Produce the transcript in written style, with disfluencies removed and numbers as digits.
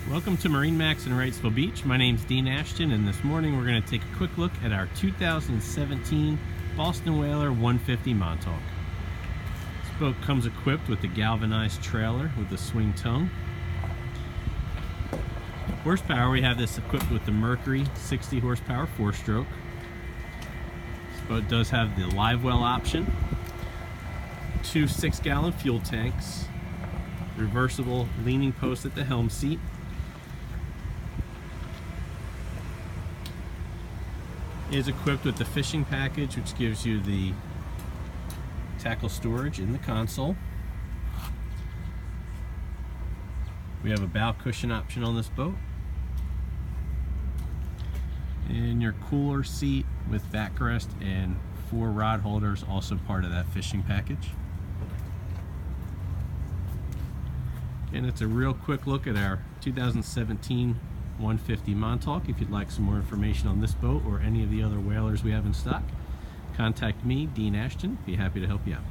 Welcome to MarineMax in Wrightsville Beach. My name's Dean Ashton, and this morning we're going to take a quick look at our 2017 Boston Whaler 150 Montauk. This boat comes equipped with the galvanized trailer with the swing tongue. Horsepower, we have this equipped with the Mercury 60 horsepower 4-stroke. This boat does have the live well option, 2 6-gallon fuel tanks, reversible leaning post at the helm seat. It is equipped with the fishing package, which gives you the tackle storage in the console. We have a bow cushion option on this boat. And your cooler seat with backrest and 4 rod holders, also part of that fishing package. And it's a real quick look at our 2017 150 Montauk. If you'd like some more information on this boat or any of the other whalers we have in stock, contact me, Dean Ashton. Be happy to help you out.